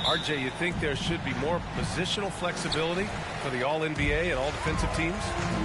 RJ, you think there should be more positional flexibility for the All-NBA and all defensive teams?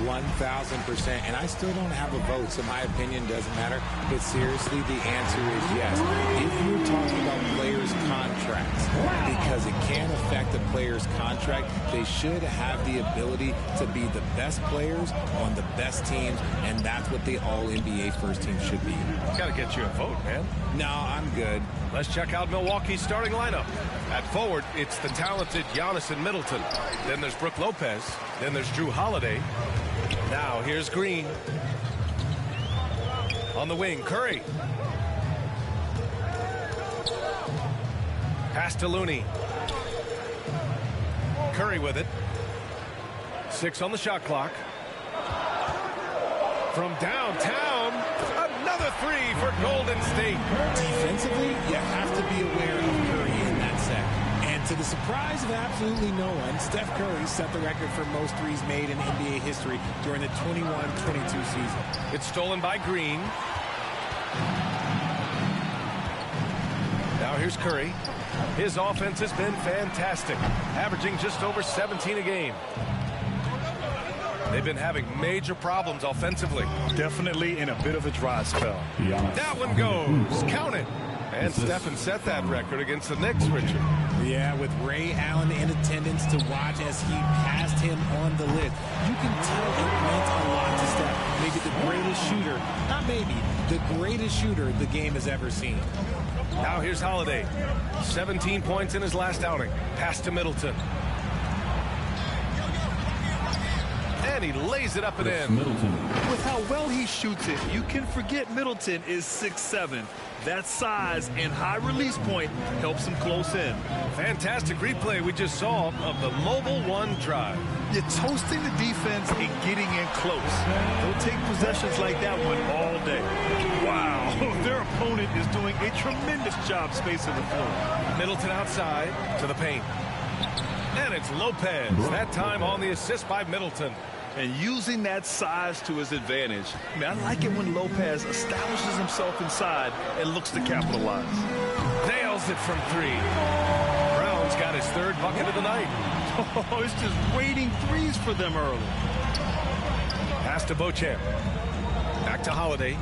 1,000%. And I still don't have a vote, so my opinion doesn't matter. But seriously, the answer is yes. If you're talking about players' contracts, because it can affect a player's contract, they should have the ability to be the best players on the best teams, and that's what the All-NBA first team should be. Got to get you a vote, man. No, I'm good. Let's check out Milwaukee's starting lineup. At forward, it's the talented Giannis and Middleton. Then there's Brook Lopez. Then there's Drew Holiday. Now here's Green. On the wing, Curry. Pass to Looney. Curry with it. 6 on the shot clock. From downtown, another 3 for Golden State. Defensively, you have to be aware of Curry in that set. And to the surprise of absolutely no one, Steph Curry set the record for most threes made in NBA history during the 21-22 season. It's stolen by Green. Now here's Curry. His offense has been fantastic, averaging just over 17 a game. They've been having major problems offensively. Definitely in a bit of a dry spell. That one goes. Count it. And Stephen set that record against the Knicks, Richard. Yeah, with Ray Allen in attendance to watch as he passed him on the list. You can tell it meant a lot to Steph. Maybe the greatest shooter, not maybe, the greatest shooter the game has ever seen. Now here's Holiday. 17 points in his last outing. Pass to Middleton. And he lays it up and in. With how well he shoots it, you can forget Middleton is 6'7". That size and high release point helps him close in. Fantastic replay we just saw of the mobile one drive. You're toasting the defense and getting in close. They'll take possessions like that one all day. Wow, their opponent is doing a tremendous job spacing the floor. Middleton outside to the paint. And it's Lopez, that time on the assist by Middleton. And using that size to his advantage. I mean, I like it when Lopez establishes himself inside and looks to capitalize. Nails it from 3. Brown's got his 3rd bucket of the night. Oh, it's just raining threes for them early. Pass to Beauchamp. Back to Holiday.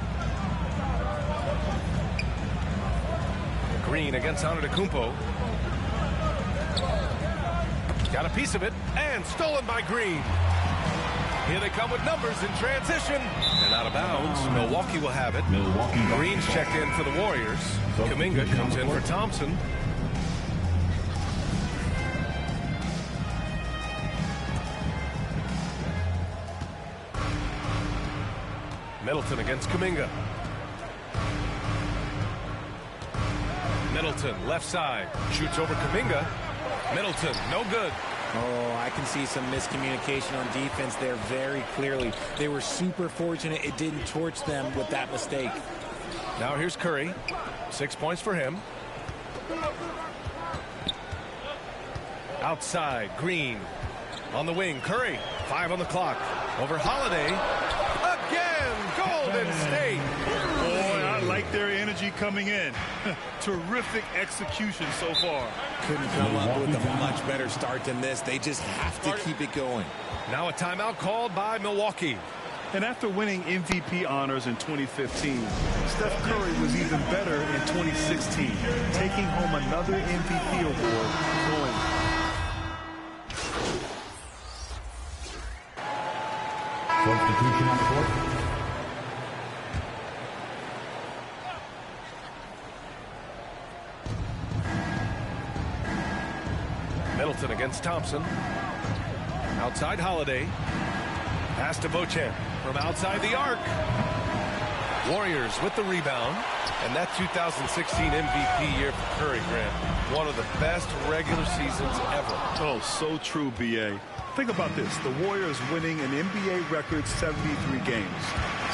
Green against Antetokounmpo. Got a piece of it, and stolen by Green. Here they come with numbers in transition. And out of bounds. Milwaukee will have it. Green's checked in for the Warriors. Kuminga comes in for Thompson. Middleton against Kuminga. Middleton, left side. Shoots over Kuminga. Middleton, no good. Oh, I can see some miscommunication on defense there very clearly. They were super fortunate it didn't torch them with that mistake. Now here's Curry. 6 points for him. Outside, Green. On the wing, Curry. 5 on the clock. Over Holiday. Again, Golden State. Boy, I like their energy coming in. Terrific execution so far. Couldn't come up with a much better start than this. They just have to keep it going. Now a timeout called by Milwaukee. And after winning MVP honors in 2015, Steph Curry was even better in 2016, taking home another MVP award. Substitution on the court. Middleton against Thompson. Outside Holiday. Pass to Beauchamp from outside the arc. Warriors with the rebound. And that 2016 MVP year for Curry, Grant. One of the best regular seasons ever. Oh, so true, B.A. Think about this. The Warriors winning an NBA record 73 games.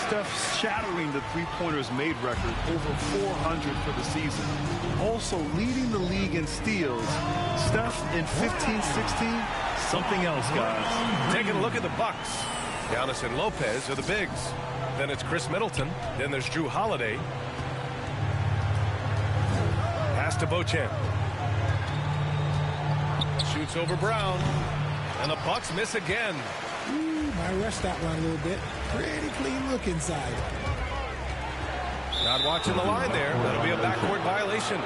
Steph shattering the three-pointers made record, over 400 for the season. Also leading the league in steals. Steph in 15-16, something else, guys. Taking a look at the Bucks. Giannis and Lopez are the bigs. Then it's Chris Middleton. Then there's Drew Holiday. Pass to Beauchamp. Shoots over Brown. And the Bucks miss again. Ooh, might rush that one a little bit. Pretty clean look inside. Not watching the line there. That'll be a backcourt violation.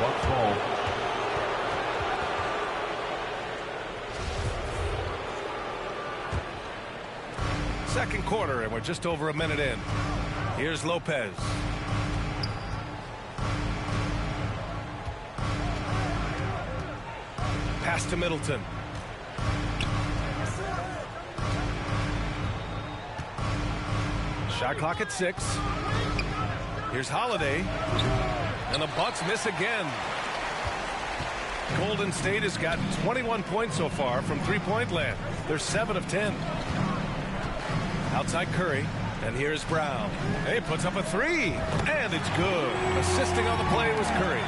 Bucks ball. Second quarter, and we're just over a minute in. Here's Lopez. Pass to Middleton. Shot clock at 6. Here's Holiday. And the Bucks miss again. Golden State has got 21 points so far from three-point land. They're 7 of 10. Outside Curry. And here's Brown. He puts up a 3. And it's good. Assisting on the play was Curry.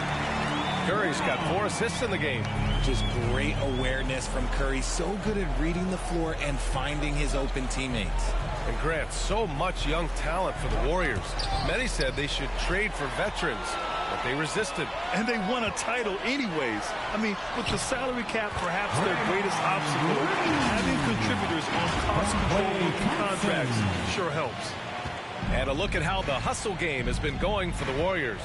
Curry's got 4 assists in the game. Just great awareness from Curry. So good at reading the floor and finding his open teammates. And Grant, so much young talent for the Warriors. Many said they should trade for veterans, but they resisted. And they won a title anyways. I mean, with the salary cap perhaps their greatest obstacle, having contributors on cost-controllable contracts sure helps. And a look at how the hustle game has been going for the Warriors.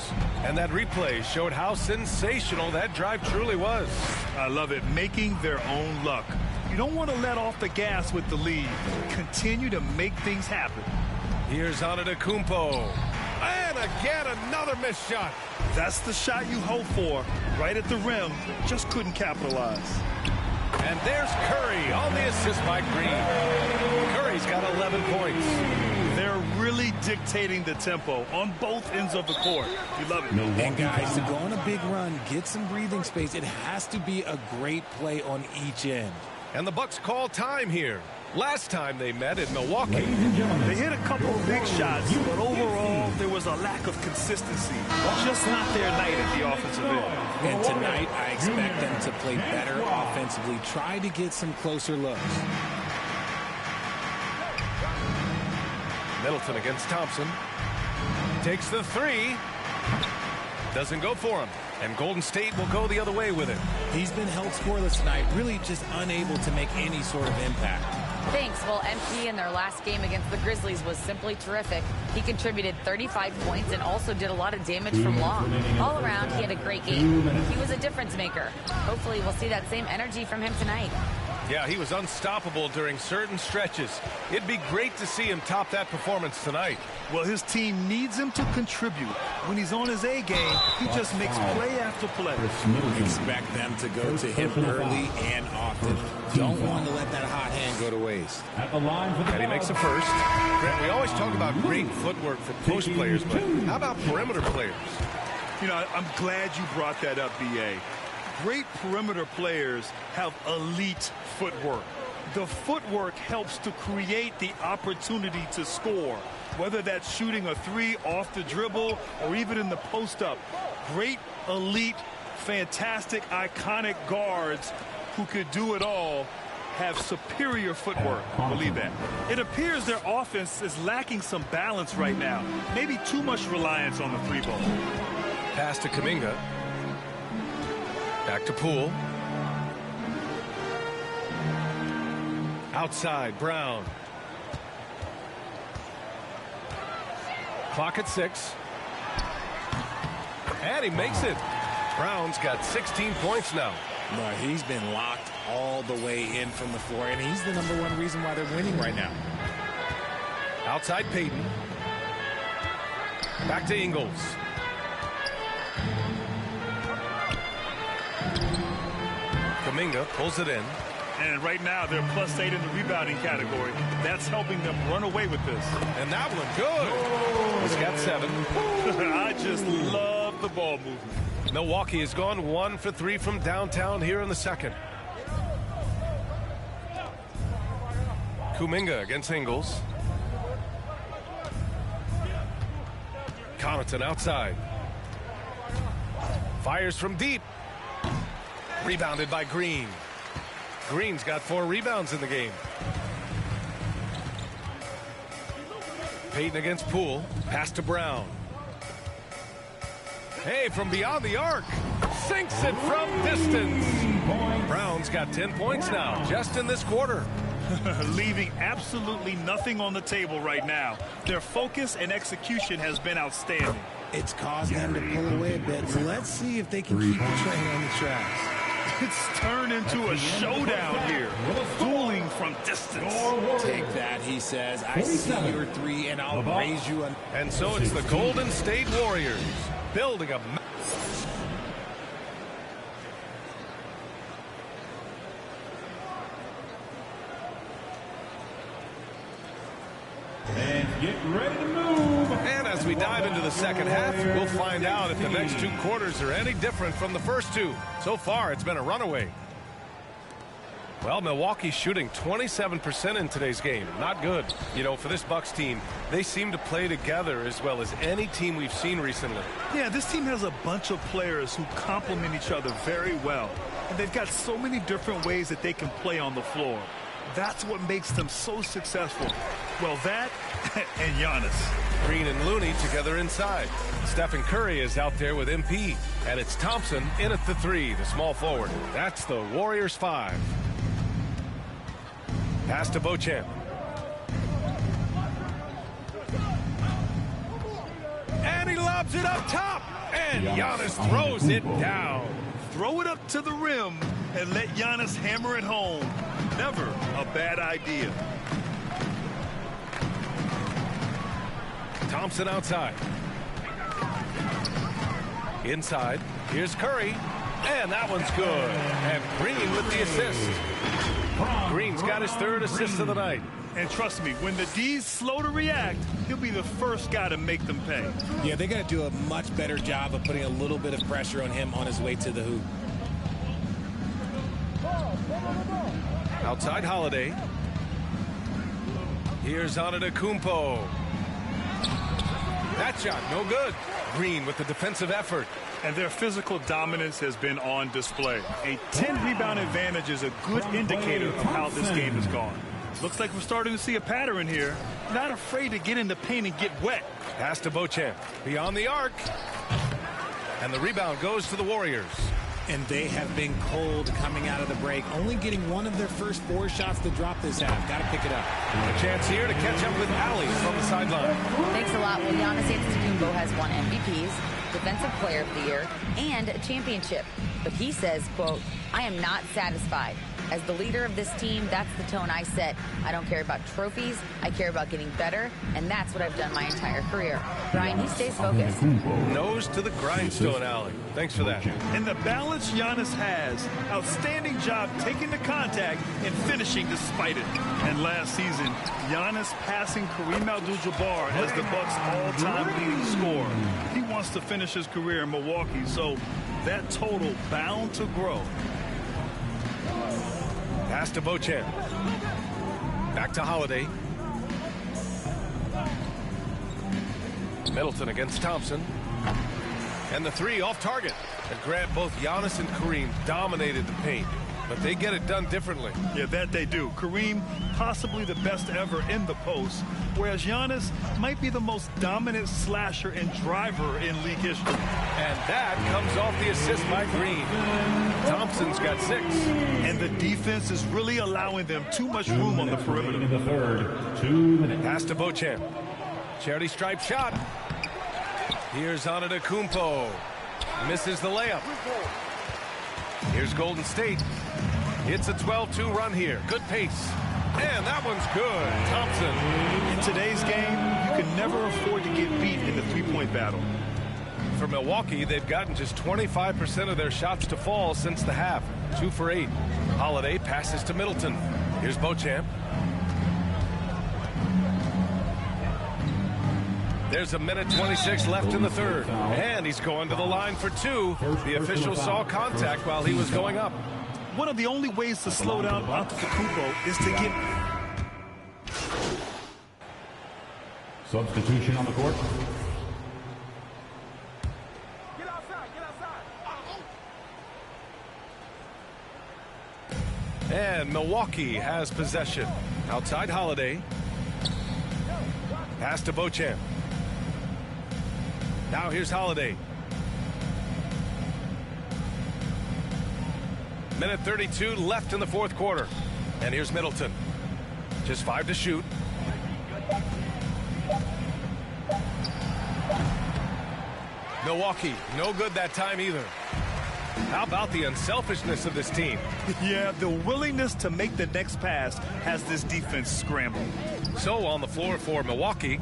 And that replay showed how sensational that drive truly was. I love it. Making their own luck. You don't want to let off the gas with the lead. Continue to make things happen. Here's Antetokounmpo. And again, another missed shot. That's the shot you hope for. Right at the rim. Just couldn't capitalize. And there's Curry on the assist by Green. Curry's got 11 points. They're really dictating the tempo on both ends of the court. You love it. And guys, to go on a big run, get some breathing space, it has to be a great play on each end. And the Bucks call time here. Last time they met in Milwaukee. They hit a couple of big shots, but overall there was a lack of consistency. Just not their night at the offensive end. And tonight I expect them to play better offensively. Try to get some closer looks. Middleton against Thompson. Takes the 3. Doesn't go for him. And Golden State will go the other way with it. He's been held scoreless tonight, really just unable to make any sort of impact. Thanks. Well, MP in their last game against the Grizzlies was simply terrific. He contributed 35 points and also did a lot of damage from long. All around, he had a great game. He was a difference maker. Hopefully, we'll see that same energy from him tonight. Yeah, he was unstoppable during certain stretches. It'd be great to see him top that performance tonight. Well, his team needs him to contribute. When he's on his A game, he just makes play after play. Expect them to go to him early and often. Don't want to let that hot hand go to waste. And he makes the first. Grant, we always talk about great footwork for post players, but how about perimeter players? You know, I'm glad you brought that up, B.A. Great perimeter players have elite footwork. The footwork helps to create the opportunity to score, whether that's shooting a 3 off the dribble or even in the post-up. Great, elite, fantastic, iconic guards who could do it all have superior footwork. Believe that. It appears their offense is lacking some balance right now. Maybe too much reliance on the 3-ball. Pass to Kuminga. Back to Poole. Outside, Brown. Clock at 6. And he makes it. Brown's got 16 points now. No, he's been locked all the way in from the floor, and he's the #1 reason why they're winning right now. Outside Payton. Back to Ingles. Kuminga pulls it in. And right now they're +8 in the rebounding category. That's helping them run away with this. And that one good. He's got 7. I just love the ball movement. Milwaukee has gone 1 for 3 from downtown here in the second. Kuminga against Ingles. Connaughton outside. Fires from deep. Rebounded by Green. Green's got 4 rebounds in the game. Payton against Poole. Pass to Brown. Hey, from beyond the arc. Sinks it from distance. Brown Thompson's got 10 points now, just in this quarter. Leaving absolutely nothing on the table right now. Their focus and execution has been outstanding. It's caused them to pull away a bit. So let's see if they can keep the train on the tracks. It's turned into a showdown here. Dueling from distance. Take that, he says. I see your three, and I'll raise you a... And so it's the Golden State Warriors building a... And get ready to move. And as we dive into the second half, we'll find out if the next two quarters are any different from the first two. So far, it's been a runaway. Well, Milwaukee's shooting 27% in today's game. Not good. You know, for this Bucks team, they seem to play together as well as any team we've seen recently. Yeah, this team has a bunch of players who complement each other very well. And they've got so many different ways that they can play on the floor. That's what makes them so successful. Well, that and Giannis. Green and Looney together inside. Stephen Curry is out there with MP. And it's Thompson in at the three, the small forward. That's the Warriors 5. Pass to Beauchamp. And he lobs it up top. And Giannis throws it down. Throw it up to the rim and let Giannis hammer it home. Never a bad idea. Thompson outside. Inside. Here's Curry. And that one's good. And Green with the assist. Green's got his third assist of the night. And trust me, when the D's slow to react, he'll be the first guy to make them pay. Yeah, they got to do a much better job of putting a little bit of pressure on him on his way to the hoop. Outside Holiday. Here's Antetokounmpo. That shot, no good. Green with the defensive effort. And their physical dominance has been on display. A 10-rebound advantage is a good indicator of how this game has gone. Looks like we're starting to see a pattern here. Not afraid to get in the paint and get wet. Pass to Beauchamp. Beyond the arc. And the rebound goes to the Warriors. And they have been cold coming out of the break, only getting one of their first 4 shots to drop this half. Got to pick it up. A chance here to catch up with Allie from the sideline. Thanks a lot. Well, Giannis Antetokounmpo has won MVPs, Defensive Player of the Year, and a championship. But he says, quote, I am not satisfied. As the leader of this team, that's the tone I set. I don't care about trophies. I care about getting better, and that's what I've done my entire career. Brian, he stays focused. Nose to the grindstone, Allie. Thanks for that. And the balance Giannis has. Outstanding job taking the contact and finishing despite it. And last season, Giannis passing Kareem Abdul-Jabbar as the Bucks' all-time leading scorer. He wants to finish his career in Milwaukee, so that total bound to grow. Pass to Beauchamp. Back to Holiday. Middleton against Thompson. And the three off target. And Grant, both Giannis and Kareem dominated the paint. But they get it done differently. Yeah, that they do. Kareem, possibly the best ever in the post, whereas Giannis might be the most dominant slasher and driver in league history. And that comes off the assist by Green. Thompson's got 6. And the defense is really allowing them too much room on the perimeter. In the third, 2 minutes. Pass to Beauchamp. Charity stripe shot. Here's Antetokounmpo. Misses the layup. Here's Golden State. It's a 12-2 run here. Good pace. And that one's good. Thompson. In today's game, you can never afford to get beat in the three-point battle. For Milwaukee, they've gotten just 25% of their shots to fall since the half. 2 for 8. Holiday passes to Middleton. Here's Beauchamp. There's a minute 26 left in the third. And he's going to the line for 2. The official saw contact while he was going up. One of the only ways to slow down Antetokounmpo is to get... Substitution on the court. Get outside, get outside. And Milwaukee has possession. Outside Holiday. Pass to Beauchamp. Now here's Holiday. Minute 32 left in the fourth quarter. And here's Middleton. Just 5 to shoot. Milwaukee, no good that time either. How about the unselfishness of this team? Yeah, the willingness to make the next pass has this defense scrambled. So on the floor for Milwaukee,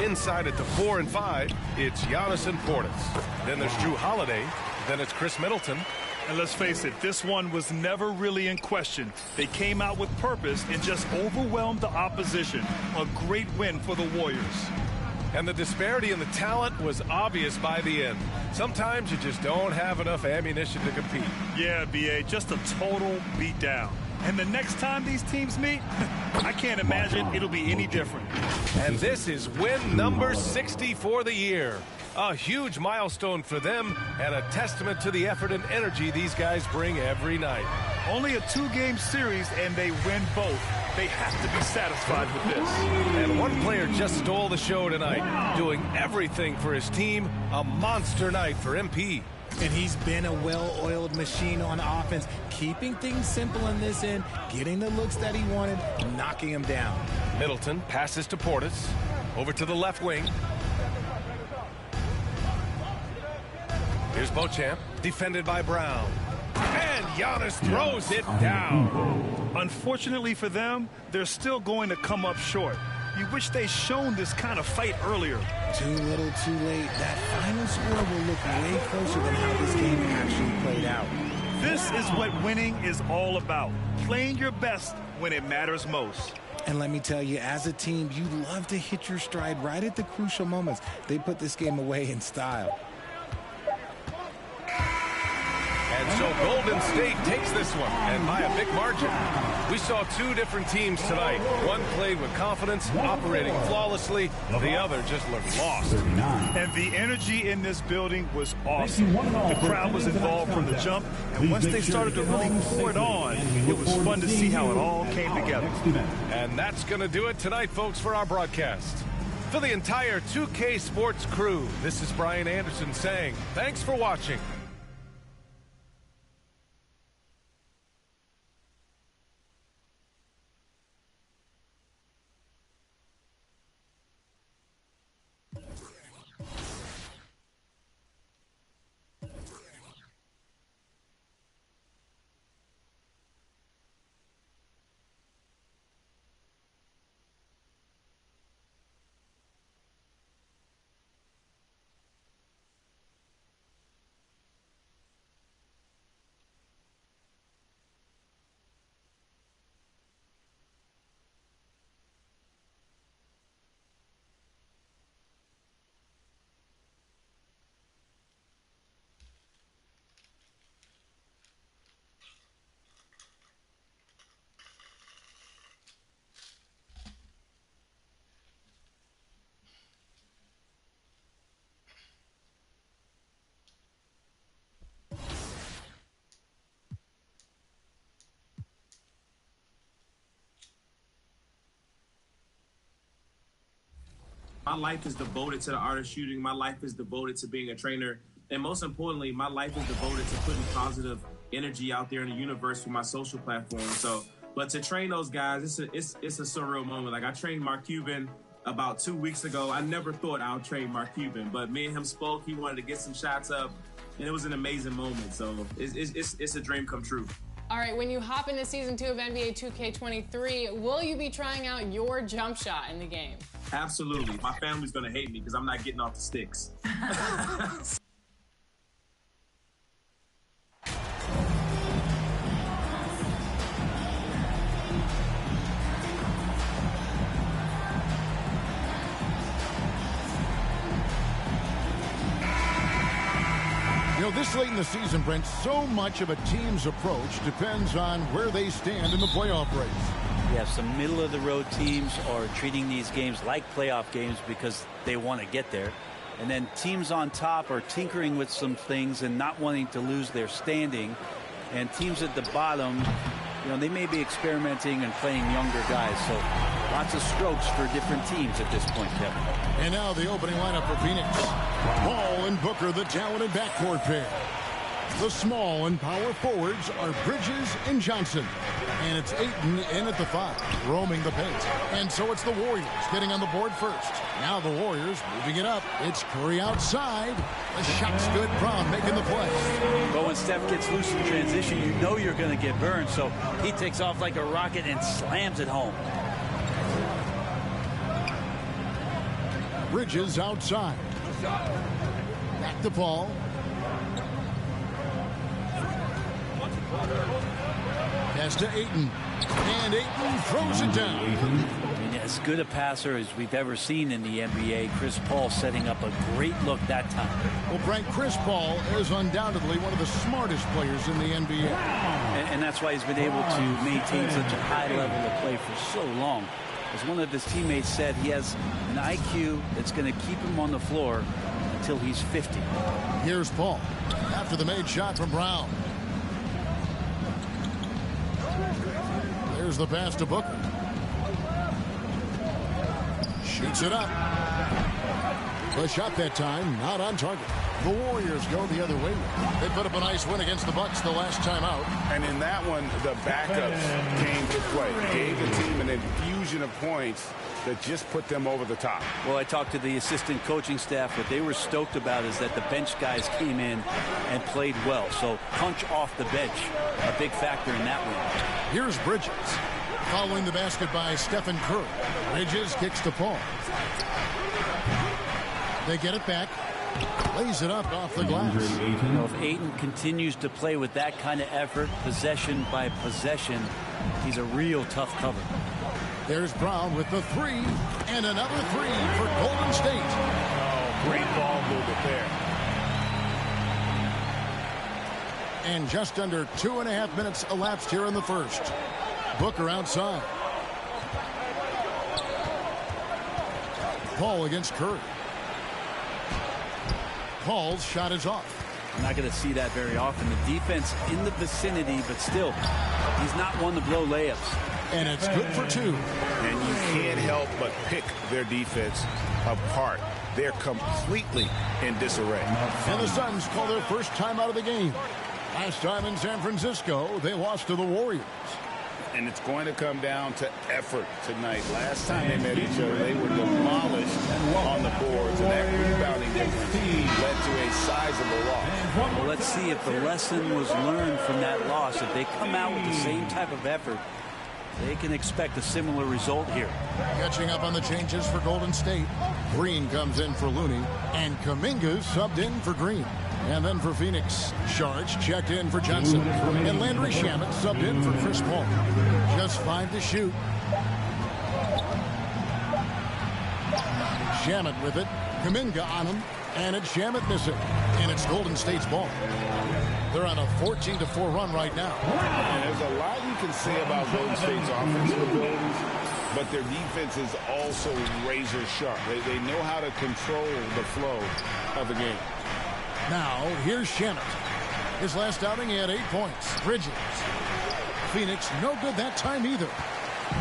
inside at the 4 and 5, it's Giannis and Portis. Then there's Drew Holiday. Then it's Chris Middleton. And let's face it, this one was never really in question. They came out with purpose and just overwhelmed the opposition. A great win for the Warriors. And the disparity in the talent was obvious by the end. Sometimes you just don't have enough ammunition to compete. Yeah, B.A., just a total beatdown. And the next time these teams meet, I can't imagine it'll be any different. And this is win number 60 for the year. A huge milestone for them and a testament to the effort and energy these guys bring every night. Only a 2-game series and they win both. They have to be satisfied with this. And one player just stole the show tonight, doing everything for his team. A monster night for MP. And he's been a well-oiled machine on offense, keeping things simple in this end, getting the looks that he wanted, knocking him down. Middleton passes to Portis. Over to the left wing. Here's Beauchamp, defended by Brown. And Giannis throws it down. Unfortunately for them, they're still going to come up short. You wish they'd shown this kind of fight earlier. Too little, too late. That final score will look way closer than how this game actually played out. This is what winning is all about. Playing your best when it matters most. And let me tell you, as a team, you love to hit your stride right at the crucial moments. They put this game away in style. And so Golden State takes this one, and by a big margin. We saw two different teams tonight. One played with confidence, operating flawlessly. The other just looked lost. And the energy in this building was awesome. The crowd was involved from the jump, and once they started to really pour it on, it was fun to see how it all came together. And that's going to do it tonight, folks, for our broadcast. For the entire 2K Sports crew, this is Brian Anderson saying thanks for watching. My life is devoted to the art of shooting. My life is devoted to being a trainer. And most importantly, my life is devoted to putting positive energy out there in the universe for my social platform. But to train those guys, it's a surreal moment. Like, I trained Mark Cuban about 2 weeks ago. I never thought I would train Mark Cuban, but me and him spoke. He wanted to get some shots up, and it was an amazing moment. So it's a dream come true. All right, when you hop into Season 2 of NBA 2K23, will you be trying out your jump shot in the game? Absolutely. My family's going to hate me because I'm not getting off the sticks. This late in the season, Brent, so much of a team's approach depends on where they stand in the playoff race. Yeah, some middle-of-the-road teams are treating these games like playoff games because they want to get there. And then teams on top are tinkering with some things and not wanting to lose their standing. And teams at the bottom, they may be experimenting and playing younger guys. So lots of strokes for different teams at this point, Kevin. And now the opening lineup for Phoenix. Ball and Booker, the talented backcourt pair. The small and power forwards are Bridges and Johnson. And it's Ayton in at the 5, roaming the paint. And so it's the Warriors getting on the board first. Now the Warriors moving it up. It's Curry outside. The shot's good. Brown making the play. But when Steph gets loose in transition, you know you're going to get burned. So he takes off like a rocket and slams it home. Bridges outside. Back to Paul. Pass to Ayton. And Ayton throws it down. I mean, as good a passer as we've ever seen in the NBA. Chris Paul setting up a great look that time. Well, Frank, Chris Paul is undoubtedly one of the smartest players in the NBA. And that's why he's been able to maintain such a high level of play for so long. As one of his teammates said, he has an IQ that's going to keep him on the floor until he's 50. Here's Paul after the made shot from Brown. There's the pass to Booker. Shoots it up. The shot that time not on target. The Warriors go the other way. They put up a nice win against the Bucks the last time out. And in that one, the backups came to play. Gave the team an infusion of points that just put them over the top. Well, I talked to the assistant coaching staff. What they were stoked about is that the bench guys came in and played well. So punch off the bench, a big factor in that win. Here's Bridges. Following the basket by Stephen Curry. Bridges kicks to Paul. They get it back. Lays it up off the glass. You know, if Ayton continues to play with that kind of effort, possession by possession, he's a real tough cover. There's Brown with the 3, and another 3 for Golden State. Oh, great ball movement there. And just under 2.5 minutes elapsed here in the first. Booker outside. Paul against Curry. Paul's shot is off. I'm not going to see that very often. The defense in the vicinity, but still, he's not one to blow layups. And it's good for 2. And you can't help but pick their defense apart. They're completely in disarray. And the Suns call their first time out of the game. Last time in San Francisco, they lost to the Warriors. And it's going to come down to effort tonight. Last time they met each other, they were demolished on the boards, and that rebounding difference led to a sizable loss. Well, let's see if the lesson was learned from that loss. If they come out with the same type of effort, they can expect a similar result here. Catching up on the changes for Golden State. Green comes in for Looney, and Kuminga subbed in for Green. And then for Phoenix, Sharge checked in for Johnson. And Landry Shamet subbed in for Chris Paul. Just 5 to shoot. Shamet with it. Kuminga on him. And it's Shamet missing. And it's Golden State's ball. They're on a 14-4 run right now. And there's a lot you can say about Golden State's offensive abilities, but their defense is also razor sharp. They know how to control the flow of the game. Now, here's Shamet. His last outing, he had 8 points. Bridges. Phoenix, no good that time either.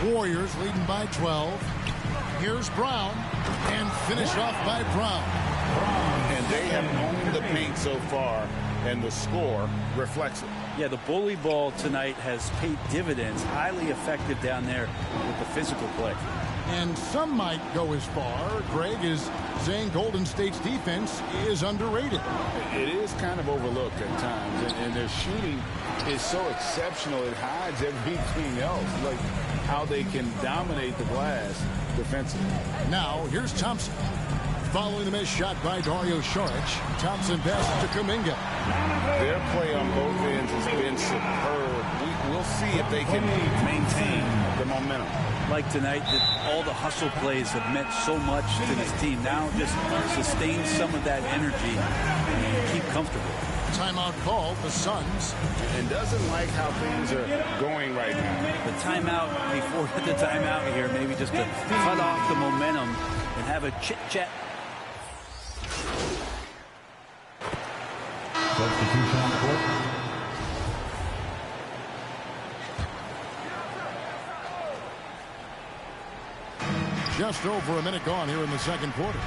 Warriors leading by 12. Here's Brown, and finished off by Brown. And they have owned the paint so far, and the score reflects it. Yeah, the bully ball tonight has paid dividends. Highly effective down there with the physical play. And some might go as far, Greg, is saying Golden State's defense is underrated. It is kind of overlooked at times, and their shooting is so exceptional it hides everything else, like how they can dominate the glass defensively. Now, here's Thompson. Following the missed shot by Dario Saric, Thompson passes to Kuminga. Their play on both ends has been superb. We'll see if they can maintain the momentum. Like tonight, that all the hustle plays have meant so much to this team. Now just sustain some of that energy and keep comfortable. Timeout called, the Suns. And doesn't like how things are going right now. The timeout before the timeout here, maybe just to cut off the momentum and have a chit-chat. Substitution on the court. Just over a minute gone here in the second quarter.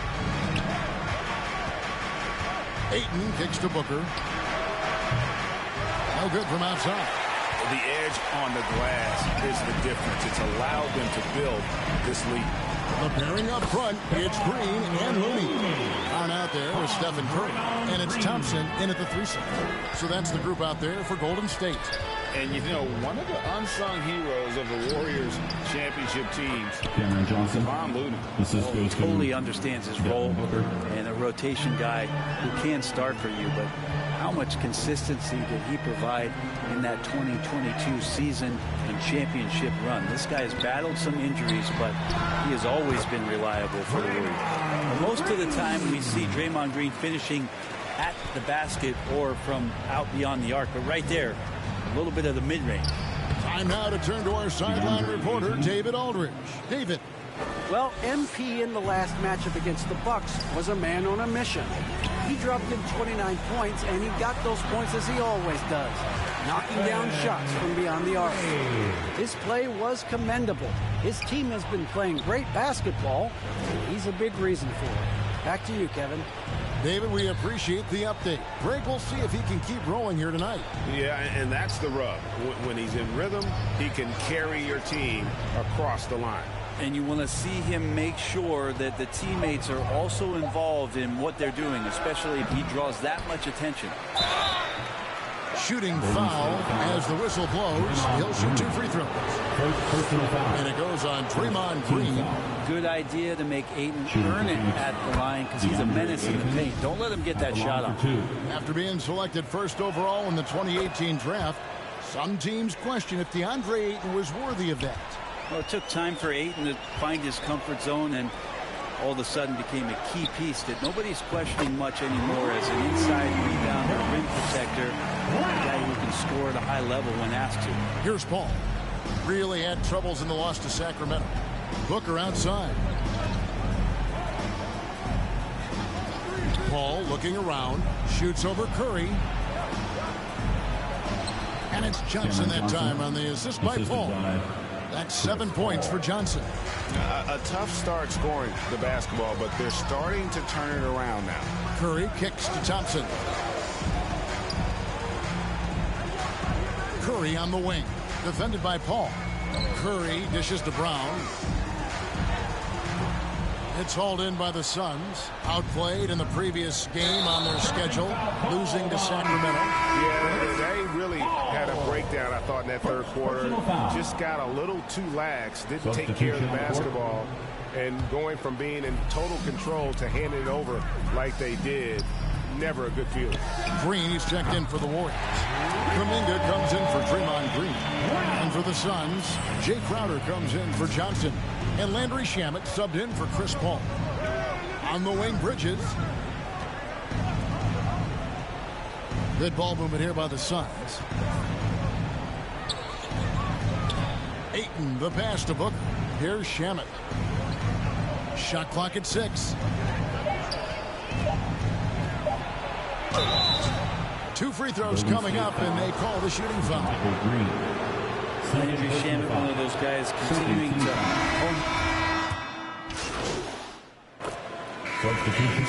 Ayton kicks to Booker. No good from outside. The edge on the glass is the difference. It's allowed them to build this lead. The pairing up front, it's Green and Looney. On out there with Stephen Curry. And it's Thompson in at the 3 slot. So that's the group out there for Golden State. And, you know, one of the unsung heroes of the Warriors championship teams, Cameron Johnson. Looney. Totally understands his role and a rotation guy who can start for you, but how much consistency did he provide in that 2022 season and championship run? This guy has battled some injuries, but he has always been reliable for the Warriors. Most of the time we see Draymond Green finishing at the basket or from out beyond the arc, but right there, a little bit of the mid-range. Time now to turn to our sideline reporter, David Aldridge. David. Well, MP in the last matchup against the Bucks was a man on a mission. He dropped in 29 points, and he got those points as he always does, knocking down shots from beyond the arc. His play was commendable. His team has been playing great basketball, and he's a big reason for it. Back to you, Kevin. David, we appreciate the update. Greg, we'll see if he can keep rolling here tonight. Yeah, and that's the rub. When he's in rhythm, he can carry your team across the line. And you want to see him make sure that the teammates are also involved in what they're doing, especially if he draws that much attention. Shooting foul as the whistle blows. He'll shoot 2 free throws. And it goes on Draymond Green. Good idea to make Ayton earn it at the line because he's a menace in the paint. Don't let him get that shot off. After being selected first overall in the 2018 draft, some teams question if DeAndre Ayton was worthy of that. Well, it took time for Ayton to find his comfort zone and all of a sudden became a key piece that nobody's questioning much anymore as an inside rebounder, rim protector, a guy who can score at a high level when asked to. Here's Paul. Really had troubles in the loss to Sacramento. Booker outside. Paul looking around, shoots over Curry. And it's Johnson that time on the assist by Paul. That's 7 points for Johnson. A tough start scoring the basketball, but they're starting to turn it around now. Curry kicks to Thompson. Curry on the wing, defended by Paul. Curry dishes to Brown. It's hauled in by the Suns. Outplayed in the previous game on their schedule, losing to Sacramento. Yeah, they really had a breakdown, I thought, in that third quarter. Just got a little too lax, didn't take care of the basketball, and going from being in total control to handing it over like they did, never a good feeling. Green is checked in for the Warriors. Kuminga comes in for Draymond Green. And for the Suns, Jay Crowder comes in for Johnson. And Landry Shamet subbed in for Chris Paul. On the wing, Bridges. Good ball movement here by the Suns. Ayton, the pass to Booker. Here's Shamet. Shot clock at 6. 2 free throws coming up, and they call the shooting foul. Landry Shamet, one of those guys continuing to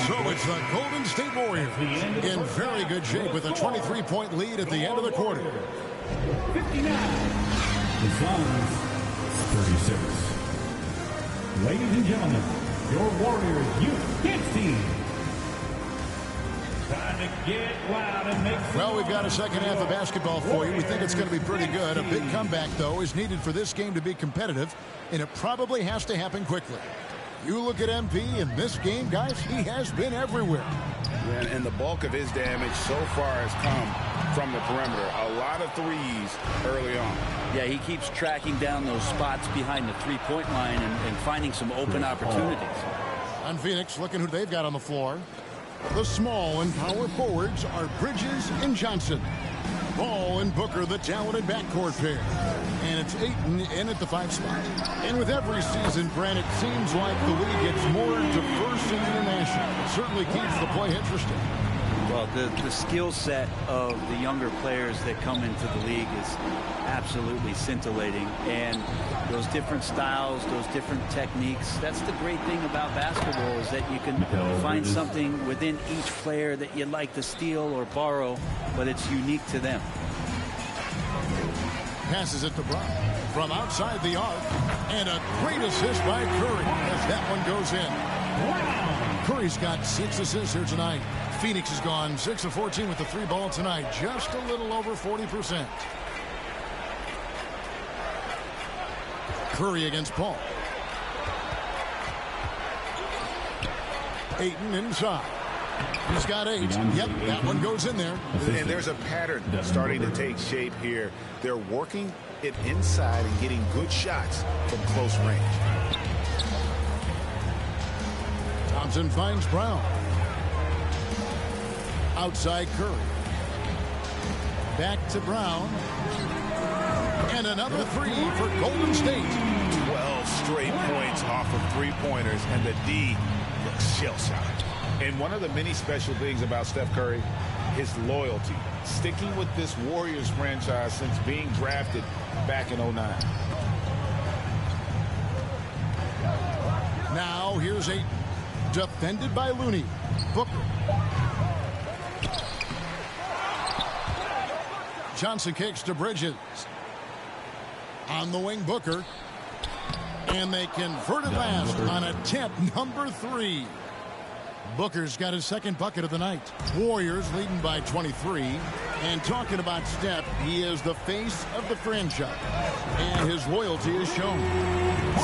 So it's the Golden State Warriors in very good shape with a 23-point lead at the end of the quarter. 59. The Suns, 36. Ladies and gentlemen, your Warriors Youth Kids team. Time to get loud and make some Well, we've got a second half of basketball for you. We think it's going to be pretty good. A big comeback, though, is needed for this game to be competitive, and it probably has to happen quickly. You look at MP in this game, guys, he has been everywhere. And the bulk of his damage so far has come from the perimeter. A lot of threes early on. Yeah, he keeps tracking down those spots behind the three-point line and finding some open opportunities. On Phoenix, looking who they've got on the floor. The small and power forwards are Bridges and Johnson. Ball and Booker, the talented backcourt pair. And it's Ayton in at the 5 spot. And with every season, Brent, it seems like the league gets more diverse and international. It certainly keeps the play interesting. Well, the skill set of the younger players that come into the league is absolutely scintillating. And those different styles, those different techniques, that's the great thing about basketball is that you can find something within each player that you'd like to steal or borrow, but it's unique to them. Passes it to Brown. From outside the arc. And a great assist by Curry as that one goes in. Curry's got 6 assists here tonight. Phoenix has gone 6 of 14 with the 3 ball tonight. Just a little over 40%. Curry against Paul. Ayton inside. He's got 8. Yep, that one goes in there. And there's a pattern starting to take shape here. They're working it inside and getting good shots from close range. Thompson finds Brown. Outside Curry. Back to Brown. And another 3 for Golden State. 12 straight points off of 3-pointers, and the D looks shell-shocked. And one of the many special things about Steph Curry, his loyalty. Sticking with this Warriors franchise since being drafted back in 09. Now here's Ayton. Defended by Looney. Booker. Johnson kicks to Bridges. On the wing, Booker. And they convert it last on attempt number 3. Booker's got his second bucket of the night. Warriors leading by 23. And talking about Steph, he is the face of the franchise. And his loyalty is shown.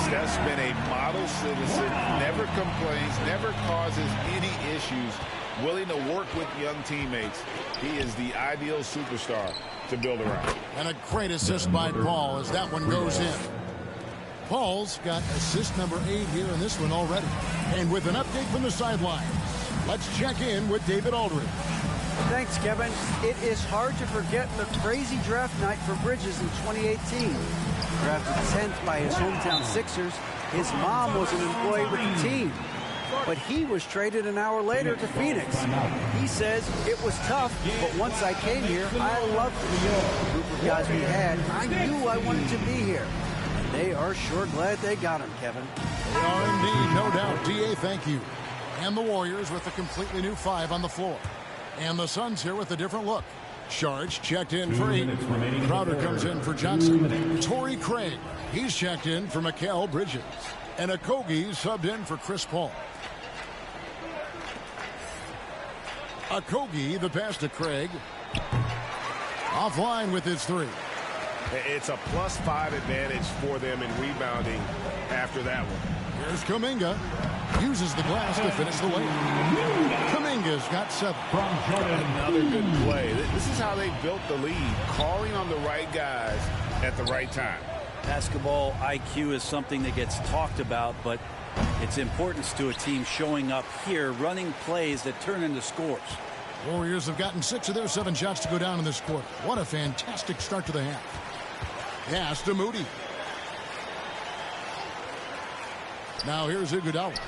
Steph's been a model citizen, never complains, never causes any issues, willing to work with young teammates. He is the ideal superstar to build around. And a great assist by Paul as that one goes in. Paul's got assist number 8 here in this one already. And with an update from the sidelines, let's check in with David Aldridge. Thanks, Kevin. It is hard to forget the crazy draft night for Bridges in 2018. Drafted 10th by his hometown Sixers, his mom was an employee with the team. But he was traded an hour later to Phoenix. He says it was tough, but once I came here, I loved it. The group of guys we had, I knew I wanted to be here. And they are sure glad they got him, Kevin. They are indeed, no doubt. D.A., thank you. And the Warriors with a completely new 5 on the floor. And the Suns here with a different look. Sharge checked in for 8. Crowder comes in for Johnson. Torrey Craig, he's checked in for Mikal Bridges. And Okogie subbed in for Chris Paul. Okogie, the pass to Craig. Offline with his 3. It's a +5 advantage for them in rebounding after that one. Here's Kuminga. Uses the glass to finish the layup. Kuminga's got 7. Another good play. This is how they built the lead, calling on the right guys at the right time. Basketball IQ is something that gets talked about, but its importance to a team showing up here, running plays that turn into scores. Warriors have gotten 6 of their 7 shots to go down in this quarter. What a fantastic start to the half. Pass to Moody. Now here's Iguodala.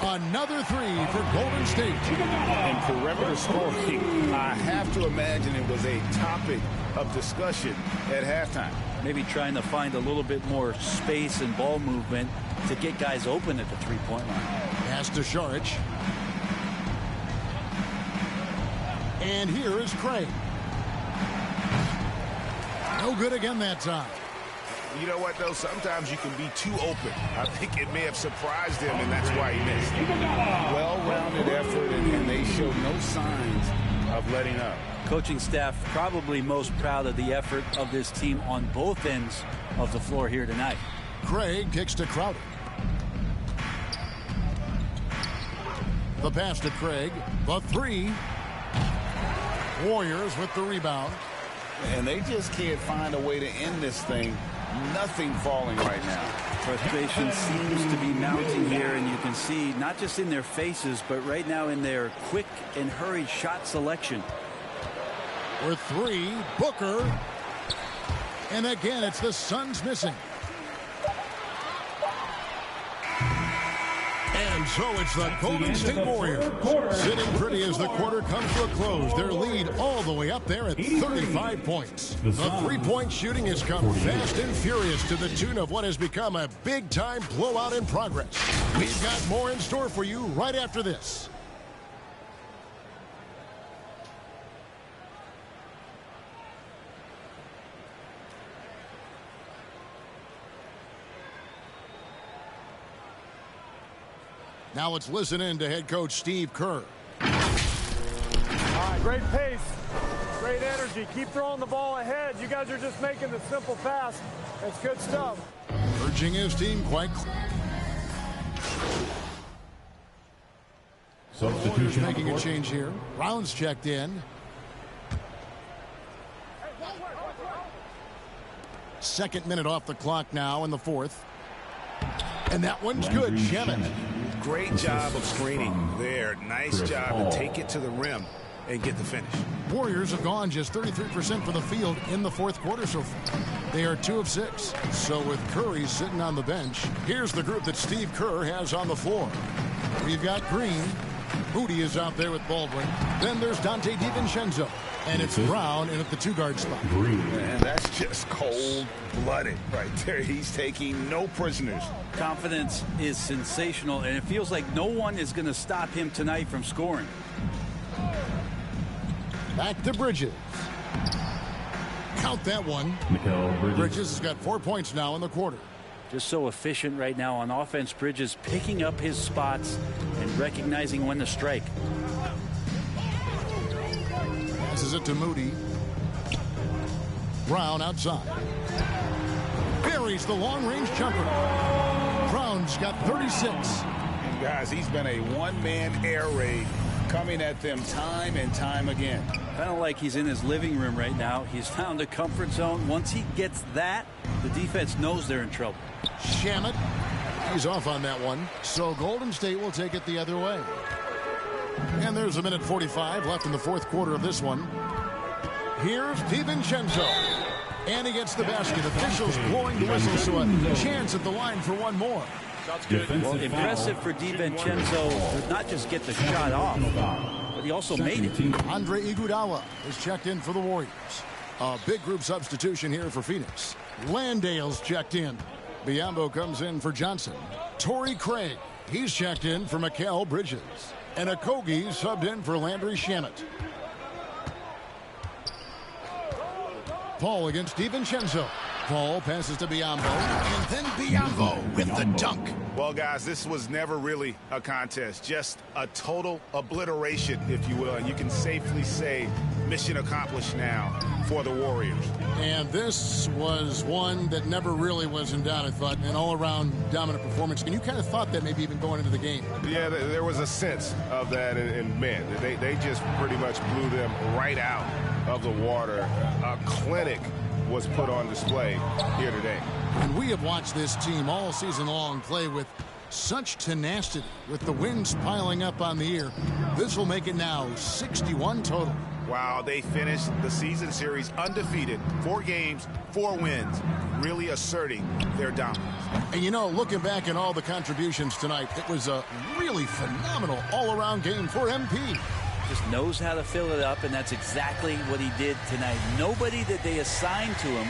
Another 3 for Golden State. And perimeter scoring, I have to imagine it was a topic of discussion at halftime. Maybe trying to find a little bit more space and ball movement to get guys open at the 3-point line. Pass to Saric. And here is Craig. No good again that time. You know what, though? Sometimes you can be too open. I think it may have surprised him, and that's why he missed. Well-rounded effort, and they showed no signs of letting up. Coaching staff probably most proud of the effort of this team on both ends of the floor here tonight. Craig kicks to Crowder. The pass to Craig. The 3. Warriors with the rebound. And they just can't find a way to end this thing. Nothing falling right now. Frustration seems to be mounting here, and you can see not just in their faces, but right now in their quick and hurried shot selection. For 3, Booker. And again, it's the Suns missing. And so it's the Golden State Warriors sitting pretty as the quarter comes to a close. Their lead all the way up there at 35 points. The 3-point shooting has come fast and furious to the tune of what has become a big-time blowout in progress. We've got more in store for you right after this. Now let's listen in to head coach Steve Kerr. All right, great pace, great energy. Keep throwing the ball ahead. You guys are just making the simple pass. That's good stuff. Urging his team quite clear. Substitution making a change here. Brown's checked in. Second minute off the clock now in the fourth. And that one's good. Shemet. Great job of screening there. Nice job to take it to the rim and get the finish. Warriors have gone just 33% from the field in the fourth quarter so far. They are 2 of 6. So with Curry sitting on the bench, here's the group that Steve Kerr has on the floor. We've got Green. Moody is out there with Baldwin. Then there's Dante DiVincenzo. And it's Brown in at the 2-guard spot. And that's just cold-blooded right there. He's taking no prisoners. Confidence is sensational, and it feels like no one is going to stop him tonight from scoring. Back to Bridges. Count that one. Bridges has got 4 points now in the quarter. Just so efficient right now on offense. Bridges picking up his spots and recognizing when to strike. Passes it to Moody. Brown outside. Buries the long-range jumper. Brown's got 36. And guys, he's been a one-man air raid coming at them time and time again. Kind of like he's in his living room right now. He's found a comfort zone. Once he gets that, the defense knows they're in trouble. Shemet. He's off on that one. So Golden State will take it the other way. And there's a minute 45 left in the fourth quarter of this one. Here's DiVincenzo. And he gets the basket. Officials blowing the whistle, so a chance at the line for one more. Well, impressive for DiVincenzo to not just get the shot off, but he also made it. Andre Iguodala is checked in for the Warriors. A big group substitution here for Phoenix. Landale's checked in. Biyombo comes in for Johnson. Torrey Craig, he's checked in for Mikal Bridges. And Okogie subbed in for Landry Shamet. Paul against DiVincenzo. Paul passes to Biyombo. And then Biyombo with the dunk. Well, guys, this was never really a contest. Just a total obliteration, if you will. And you can safely say mission accomplished now for the Warriors. And this was one that never really was in doubt, I thought. An all-around dominant performance. And you kind of thought that maybe even going into the game. Yeah, there was a sense of that. And man, they just pretty much blew them right out of the water. A clinic was put on display here today. And we have watched this team all season long play with such tenacity, with the wins piling up on the year. This will make it now 61 total. Wow, they finished the season series undefeated. 4 games, 4 wins, really asserting their dominance. And you know, looking back at all the contributions tonight, it was a really phenomenal all-around game for MP. Just knows how to fill it up, and that's exactly what he did tonight. Nobody that they assigned to him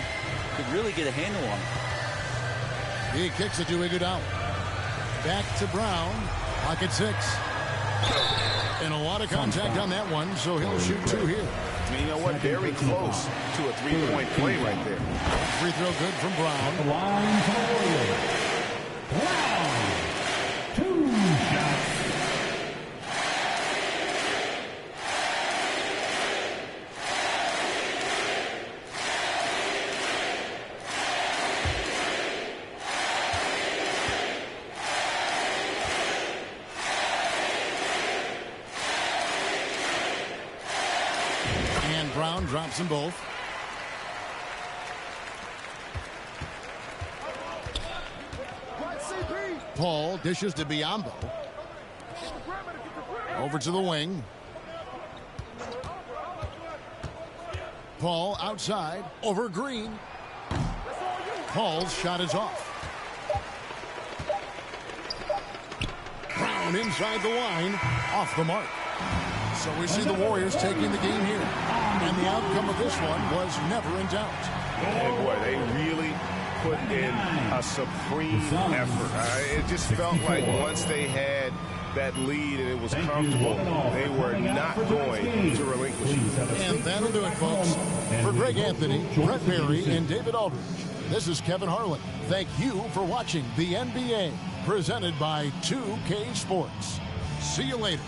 could really get a handle on him. He kicks it to Iguodala. Back to Brown. Pocket 6. And a lot of contact on that one, so he'll shoot 2 here. You know what? Very close to a 3-point play right there. Free throw good from Brown. The line for the Warriors. Brown. 2 shots. Brown drops them both. Paul dishes to Biyombo. Over to the wing. Paul outside. Over Green. Paul's shot is off. Brown inside the line. Off the mark. So we see the Warriors taking the game here. And the outcome of this one was never in doubt. And boy, they really put in a supreme effort. It just felt like once they had that lead and it was comfortable, they were not going to relinquish it. And that'll do it, folks. For Greg Anthony, Brett Perry, and David Aldridge, this is Kevin Harlan. Thank you for watching the NBA. presented by 2K Sports. See you later.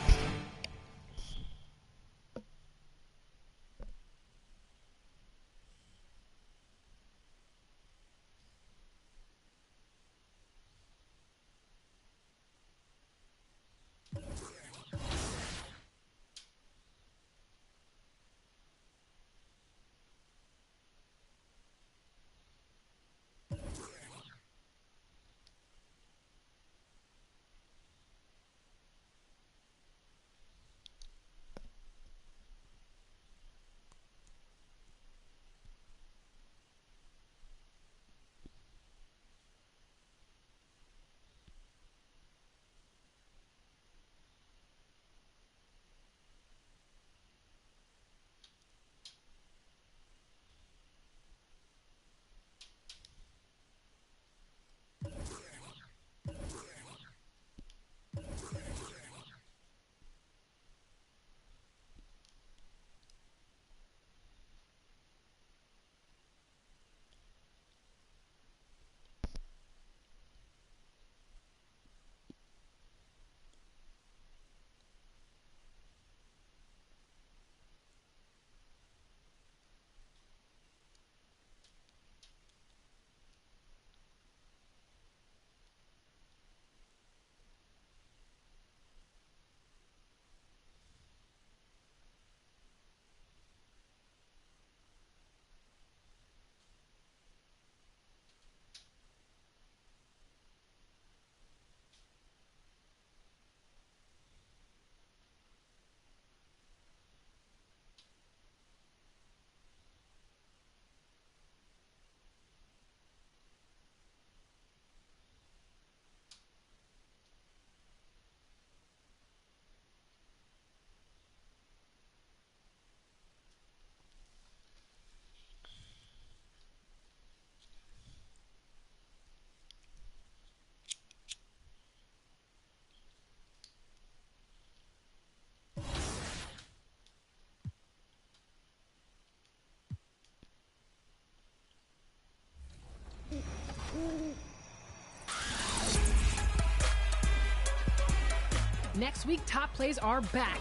Next week, top plays are back.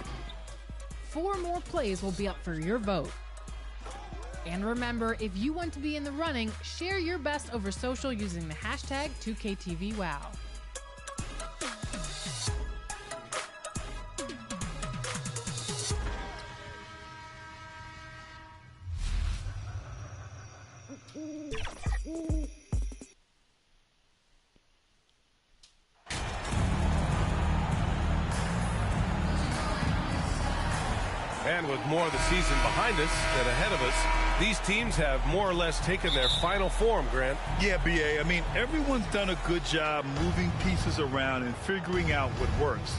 4 more plays will be up for your vote. And remember, if you want to be in the running, share your best over social using the hashtag 2KTVWow. And with more of the season behind us than ahead of us, these teams have more or less taken their final form, Grant. Yeah, B.A. I mean, everyone's done a good job moving pieces around and figuring out what works.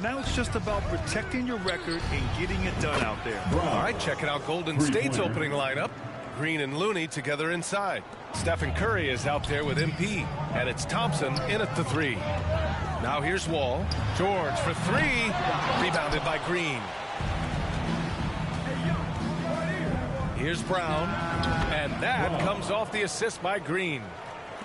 Now it's just about protecting your record and getting it done out there. All right, checking out Golden State's opening lineup. Green and Looney together inside. Stephen Curry is out there with MP, and it's Thompson in at the 3. Now here's Wall. George for 3. Rebounded by Green. Here's Brown, and that comes off the assist by Green.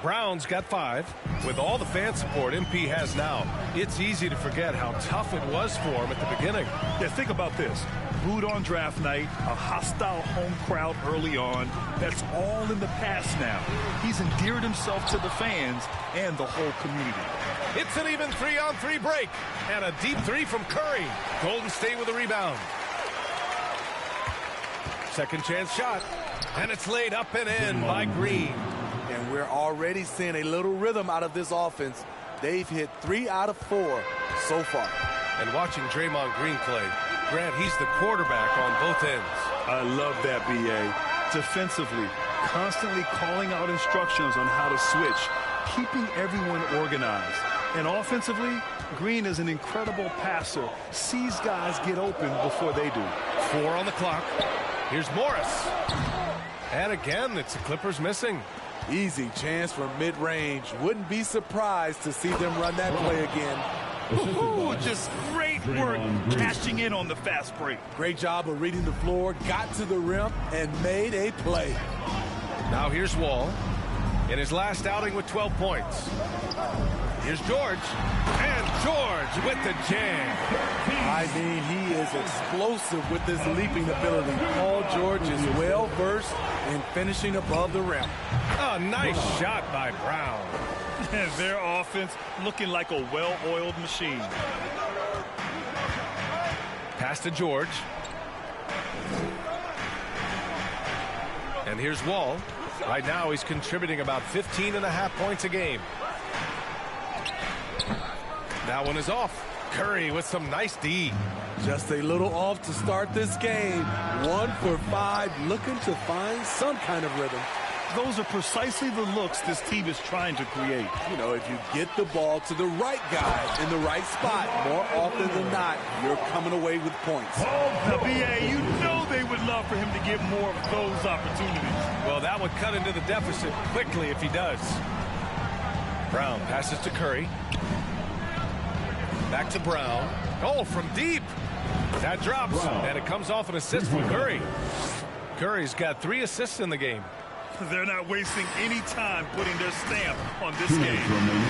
Brown's got 5. With all the fan support MP has now, it's easy to forget how tough it was for him at the beginning. Yeah, think about this. Booed on draft night, a hostile home crowd early on. That's all in the past now. He's endeared himself to the fans and the whole community. It's an even 3-on-3 break, and a deep 3 from Curry. Golden State with a rebound. Second chance shot, and it's laid up and in by Green. And we're already seeing a little rhythm out of this offense. They've hit 3 out of 4 so far. And watching Draymond Green play, Grant, he's the quarterback on both ends. I love that, B.A. Defensively, constantly calling out instructions on how to switch, keeping everyone organized. And offensively, Green is an incredible passer, sees guys get open before they do. 4 on the clock. Here's Morris. And again, it's the Clippers missing. Easy chance from mid-range. Wouldn't be surprised to see them run that play again. Ooh, just great work cashing in on the fast break. Great job of reading the floor, got to the rim, and made a play. Now here's Wall in his last outing with 12 points. Here's George. And George with the jam. I mean, he is explosive with his leaping ability. Paul George is well versed in finishing above the rim. Oh, nice shot by Brown. Their offense looking like a well-oiled machine. Pass to George. And here's Wall. Right now he's contributing about 15.5 points a game. That one is off. Curry with some nice D. Just a little off to start this game. 1 for 5, looking to find some kind of rhythm. Those are precisely the looks this team is trying to create. You know, if you get the ball to the right guy in the right spot, more often than not, you're coming away with points. Now, BA, you know they would love for him to get more of those opportunities. Well, that would cut into the deficit quickly if he does. Brown passes to Curry. Back to Brown. Oh, from deep. That drops, and it comes off an assist from Curry. Curry's got 3 assists in the game. They're not wasting any time putting their stamp on this game.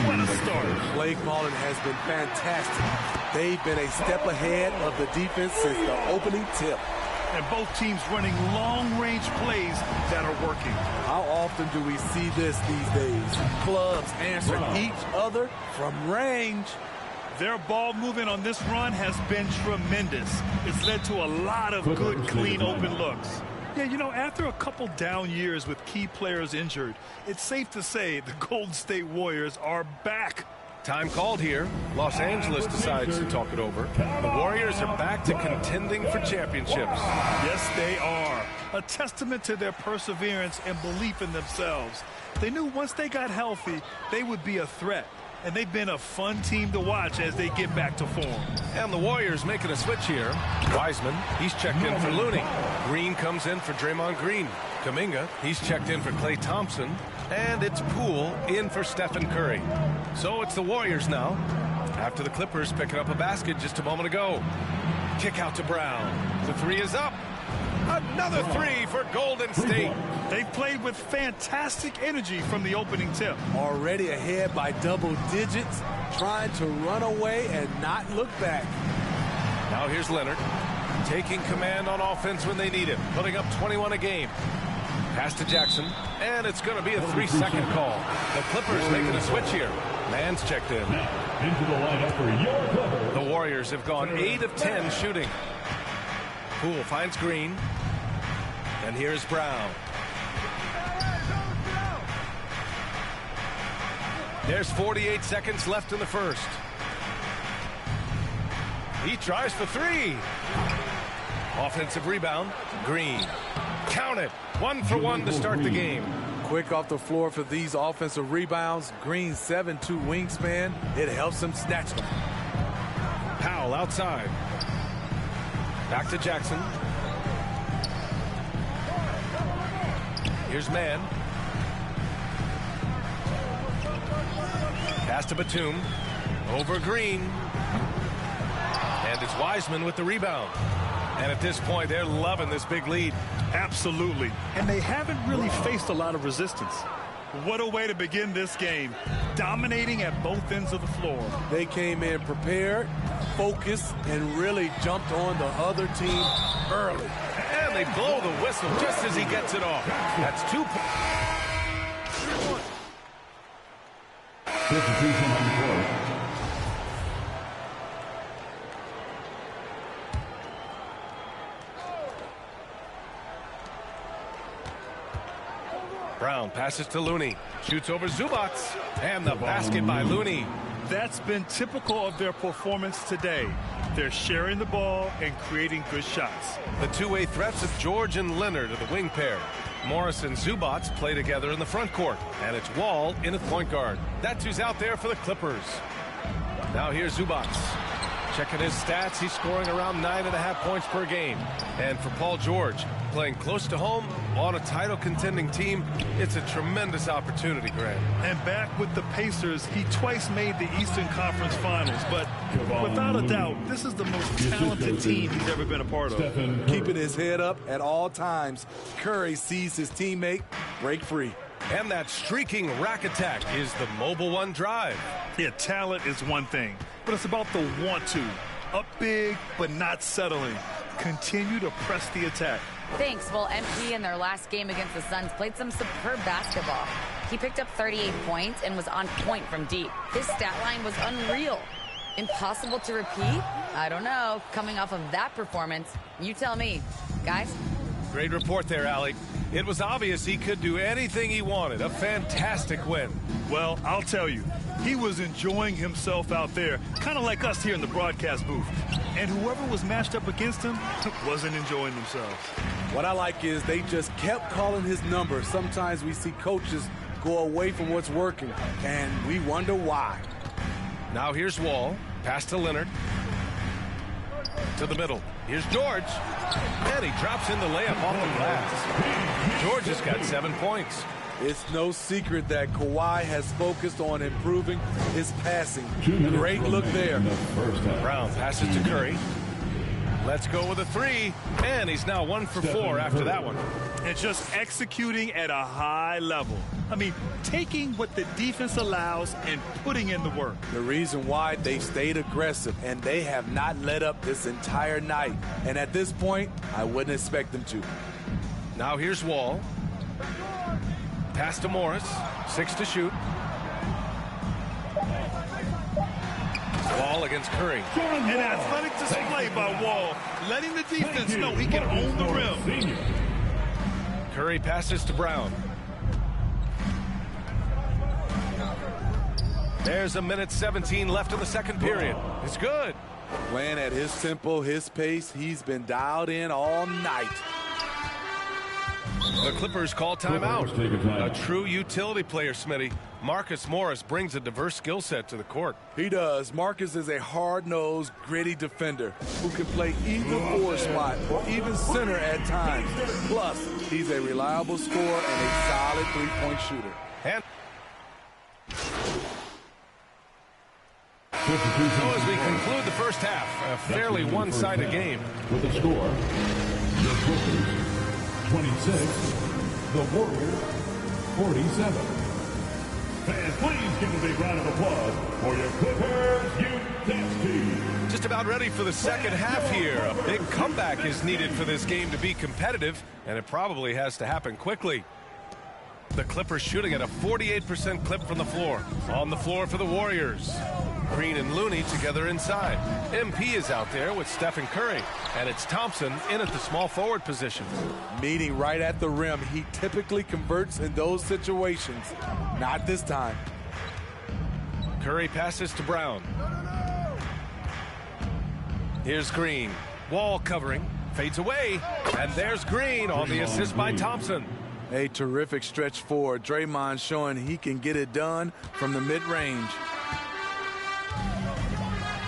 What a start. Play calling has been fantastic. They've been a step ahead of the defense since the opening tip. And both teams running long-range plays that are working. How often do we see this these days? Clubs answering each other from range. Their ball movement on this run has been tremendous. It's led to a lot of good, clean, open looks. Yeah, you know, after a couple down years with key players injured, it's safe to say the Golden State Warriors are back. Time called here. Los Angeles decides to talk it over. The Warriors are back to contending for championships. Yes, they are. A testament to their perseverance and belief in themselves. They knew once they got healthy, they would be a threat. And they've been a fun team to watch as they get back to form. And the Warriors making a switch here. Wiseman, he's checked in for Looney. Green comes in for Draymond Green. Kuminga, he's checked in for Klay Thompson. And it's Poole in for Stephen Curry. So it's the Warriors now. After the Clippers picking up a basket just a moment ago. Kick out to Brown. The 3 is up. Another 3 for Golden State. They've played with fantastic energy from the opening tip. Already ahead by double digits, trying to run away and not look back. Now here's Leonard, taking command on offense when they need it, putting up 21 a game. Pass to Jackson, and it's going to be a 3-second call. The Clippers making a switch here. Man's checked in. Into the lineup for your Clippers. The Warriors have gone 8 of 10 shooting. Poole finds Green. And here's Brown. There's 48 seconds left in the first. He tries for 3. Offensive rebound. Green. Count it. 1 for 1 to start the game. Quick off the floor for these offensive rebounds. Green 7'2" wingspan. It helps him snatch them. Powell outside. Back to Jackson. Here's Mann. Pass to Batum. Over Green. And it's Wiseman with the rebound. And at this point, they're loving this big lead. Absolutely. And they haven't really faced a lot of resistance. What a way to begin this game. Dominating at both ends of the floor. They came in prepared, focused, and really jumped on the other team early. And they blow the whistle just as he gets it off. That's 2 points. Substitution on the court. Brown passes to Looney. Shoots over Zubac. And the basket by Looney. That's been typical of their performance today. They're sharing the ball and creating good shots. The two-way threats of George and Leonard are the wing pair. Morris and Zubac play together in the front court. And it's Wall in at point guard. That's who's out there for the Clippers. Now here's Zubac. Checking his stats, he's scoring around 9.5 points per game. And for Paul George, playing close to home on a title-contending team, it's a tremendous opportunity, Grant. And back with the Pacers, he twice made the Eastern Conference Finals. But without a doubt, this is the most talented team he's ever been a part of. Keeping his head up at all times, Curry sees his teammate break free. And that streaking rack attack is the Mobile One drive. Yeah, talent is one thing, but it's about the want to. Up big, but not settling. Continue to press the attack. Thanks. Well, MP in their last game against the Suns played some superb basketball. He picked up 38 points and was on point from deep. His stat line was unreal. Impossible to repeat? I don't know. Coming off of that performance, you tell me. Guys? Great report there, Allie. It was obvious he could do anything he wanted. A fantastic win. Well, I'll tell you, he was enjoying himself out there, kind of like us here in the broadcast booth. And whoever was matched up against him wasn't enjoying themselves. What I like is they just kept calling his number. Sometimes we see coaches go away from what's working, and we wonder why. Now here's Wall. Pass to Leonard. To the middle. Here's George. And he drops in the layup off the glass. George has got 7 points. It's no secret that Kawhi has focused on improving his passing. Great look there. Brown passes to Curry. Let's go with a 3. And he's now 1 for 4 after that one. And just executing at a high level. I mean, taking what the defense allows and putting in the work. The reason why they stayed aggressive, and they have not let up this entire night. And at this point, I wouldn't expect them to. Now here's Wall. Pass to Morris. 6 to shoot. Wall against Curry. An athletic display by Wall, letting the defense know he can own the rim. Curry passes to Brown. There's a minute 17 left in the second period. It's good. Playing at his tempo, his pace, he's been dialed in all night. The Clippers call timeout. A true utility player, Smitty. Marcus Morris brings a diverse skill set to the court. He does. Marcus is a hard-nosed, gritty defender who can play either forward spot or even center at times. Plus, he's a reliable scorer and a solid three-point shooter. And so as we conclude the first half, a fairly one-sided game. With the score, the Clippers 26, the Warriors 47. Fans, please give a big round of applause for your Clippers Youth team. Just about ready for the second half here. A big comeback is needed for this game to be competitive, and it probably has to happen quickly. The Clippers shooting at a 48% clip from the floor. On the floor for the Warriors. Green and Looney together inside. MP is out there with Steph and Curry. And it's Thompson in at the small forward position. Meeting right at the rim. He typically converts in those situations. Not this time. Curry passes to Brown. Here's Green. Wall covering. Fades away. And there's Green on the assist by Thompson. A terrific stretch forward. Draymond showing he can get it done from the mid-range.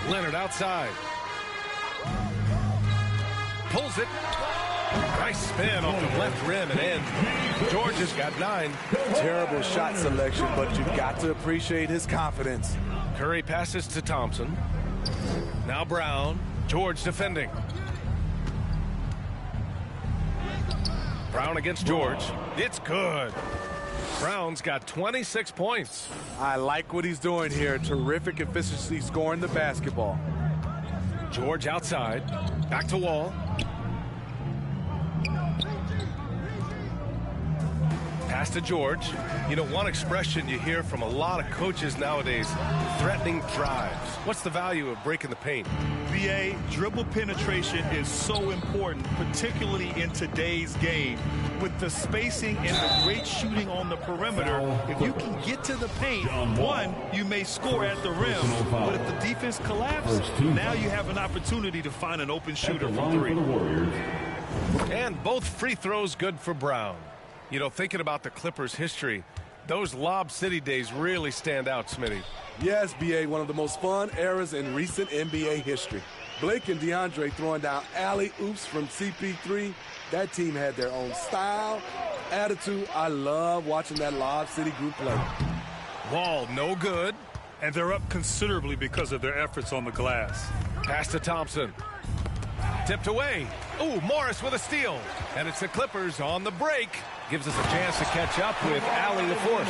Leonard outside. Pulls it. Nice spin off the left rim and in. George has got 9. Terrible shot selection, but you've got to appreciate his confidence. Curry passes to Thompson. Now Brown. George defending. Brown against George. It's good. Brown's got 26 points. I like what he's doing here. Terrific efficiency scoring the basketball. George outside. Back to Wall. Pass to George. You know, one expression you hear from a lot of coaches nowadays, threatening drives. What's the value of breaking the paint? BA, dribble penetration is so important, particularly in today's game. With the spacing and the great shooting on the perimeter, if you can get to the paint, one, you may score at the rim. But if the defense collapses, now you have an opportunity to find an open shooter from 3. And both free throws good for Brown. You know, thinking about the Clippers' history, those Lob City days really stand out, Smitty. Yes, BA, one of the most fun eras in recent NBA history. Blake and DeAndre throwing down alley-oops from CP3. That team had their own style, attitude. I love watching that Lob City group play. Wall, no good. And they're up considerably because of their efforts on the glass. Pass to Thompson. Tipped away. Ooh, Morris with a steal. And it's the Clippers on the break. Gives us a chance to catch up with Allie LaForce.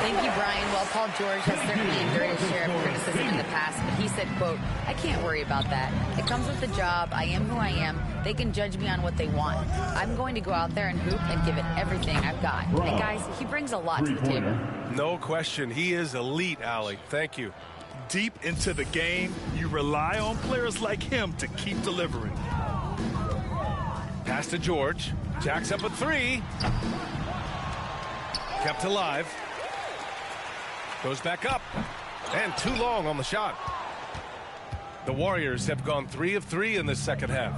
Thank you, Brian. Well, Paul George has certainly endured his share of criticism in the past, but he said, quote, "I can't worry about that. It comes with the job. I am who I am. They can judge me on what they want. I'm going to go out there and hoop and give it everything I've got." And guys, he brings a lot to the table. No question. He is elite, Allie. Thank you. Deep into the game, you rely on players like him to keep delivering. Pass to George. Jacks up a three. Kept alive. Goes back up. And too long on the shot. The Warriors have gone 3 of 3 in this second half.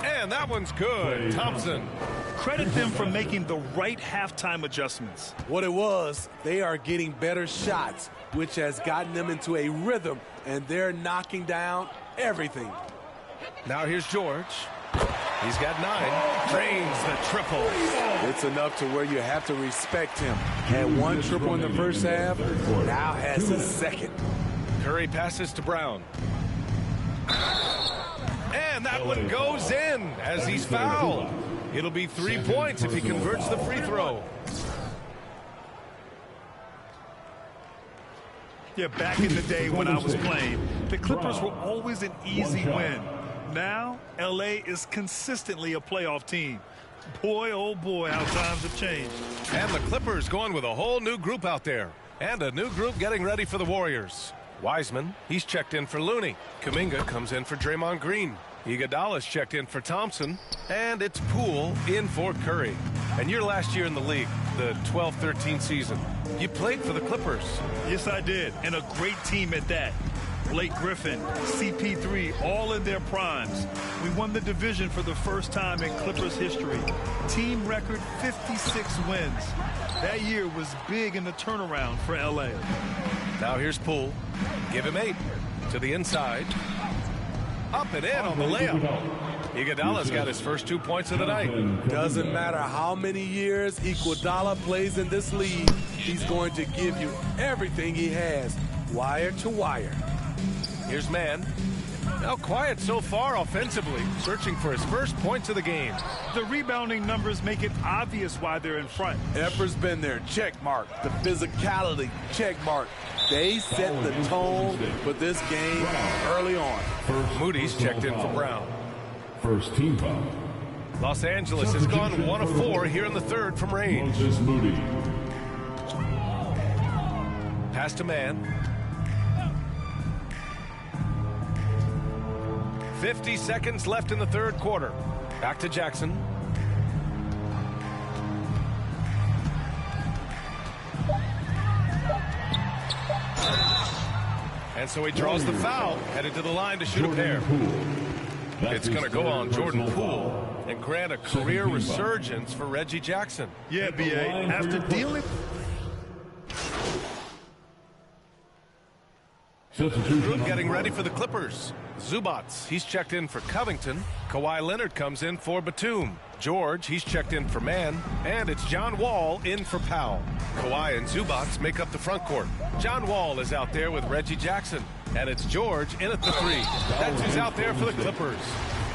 And that one's good. Thompson. Credit them for making the right halftime adjustments. What it was, they are getting better shots, which has gotten them into a rhythm, and they're knocking down everything. Now here's George. He's got 9. Drains the triple. It's enough to where you have to respect him. Had 1 triple in the first half, now has a second. Curry passes to Brown. And that one goes in as he's fouled. It'll be 3 points if he converts the free throw. Yeah, back in the day when I was playing, the Clippers were always an easy win. Now, L.A. is consistently a playoff team. Boy, oh boy, how times have changed. And the Clippers going with a whole new group out there. And a new group getting ready for the Warriors. Wiseman, he's checked in for Looney. Kuminga comes in for Draymond Green. Iguodala's checked in for Thompson. And it's Poole in for Curry. And your last year in the league, the 12-13 season, you played for the Clippers. Yes, I did. And a great team at that. Blake Griffin, CP3, all in their primes. We won the division for the first time in Clippers history. Team record 56 wins. That year was big in the turnaround for L.A. Now here's Poole. Give him 8. To the inside. Up and in on the layup. Iguodala's got his first 2 points of the night. Doesn't matter how many years Iguodala plays in this league, he's going to give you everything he has, wire to wire. Here's Mann. Now quiet so far offensively, searching for his first points of the game. The rebounding numbers make it obvious why they're in front. Effort's been there, check mark. The physicality, check mark. They set the tone for this game early on. Moody's checked in for Brown. First team foul. Los Angeles has gone 1 of 4 here in the third from range. Moody. Pass to Mann. 50 seconds left in the third quarter. Back to Jackson. And so he draws the foul, headed to the line to shoot a pair. It's going to go on Jordan Poole and grant a career resurgence for Reggie Jackson. Yeah, B.A. After dealing... Group getting ready for the Clippers. Zubats, he's checked in for Covington. Kawhi Leonard comes in for Batum. George, he's checked in for Mann. And it's John Wall in for Powell. Kawhi and Zubats make up the front court. John Wall is out there with Reggie Jackson. And it's George in at the 3. That's who's out there for the Clippers.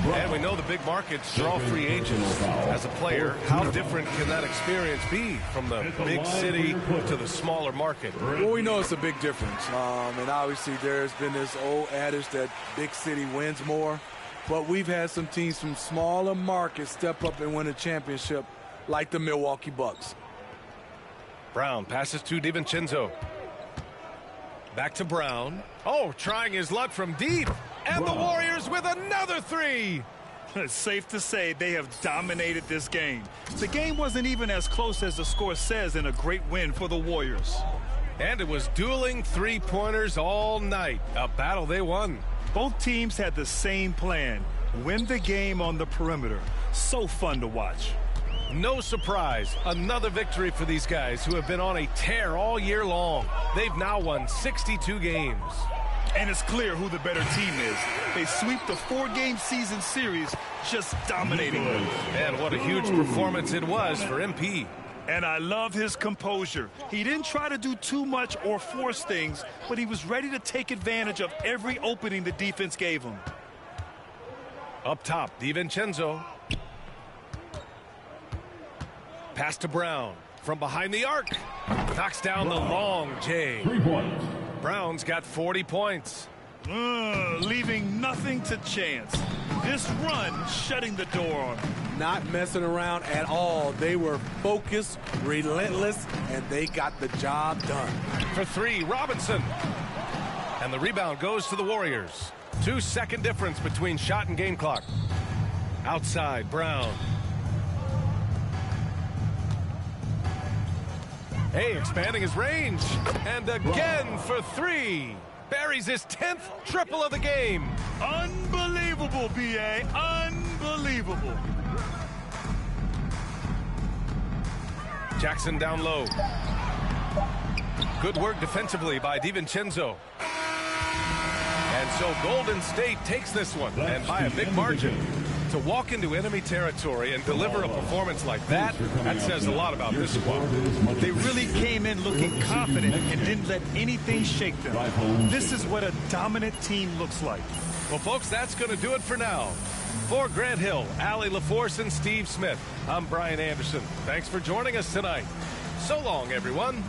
And we know the big markets draw free agents. As a player, how different can that experience be from the big city to the smaller market? Well, we know it's a big difference. And obviously there's been this old adage that big city wins more. But we've had some teams from smaller markets step up and win a championship, like the Milwaukee Bucks. Brown passes to DiVincenzo. Back to Brown. Oh, trying his luck from deep. And the Warriors with another 3. It's safe to say they have dominated this game. The game wasn't even as close as the score says in a great win for the Warriors. And it was dueling 3-pointers all night. A battle they won. Both teams had the same plan. Win the game on the perimeter. So fun to watch. No surprise, another victory for these guys who have been on a tear all year long. They've now won 62 games. And it's clear who the better team is. They sweep the 4-game season series, just dominating them. And what a huge performance it was for MP. And I love his composure. He didn't try to do too much or force things, but he was ready to take advantage of every opening the defense gave him. Up top, DiVincenzo. Pass to Brown from behind the arc. Knocks down the long J. 3 points. Brown's got 40 points. Leaving nothing to chance. This run shutting the door on him. Not messing around at all. They were focused, relentless, and they got the job done. For 3, Robinson. And the rebound goes to the Warriors. 2-second difference between shot and game clock. Outside, Brown. Hey, expanding his range. And again for 3. Buries his 10th triple of the game. Unbelievable, B.A. Unbelievable. Jackson down low. Good work defensively by DiVincenzo. And so Golden State takes this one, and by a big margin. To walk into enemy territory and deliver a performance like that, that says a lot about this squad. They really came in looking confident and didn't let anything shake them. This is what a dominant team looks like. Well, folks, that's going to do it for now. For Grant Hill, Allie LaForce, and Steve Smith, I'm Brian Anderson. Thanks for joining us tonight. So long, everyone.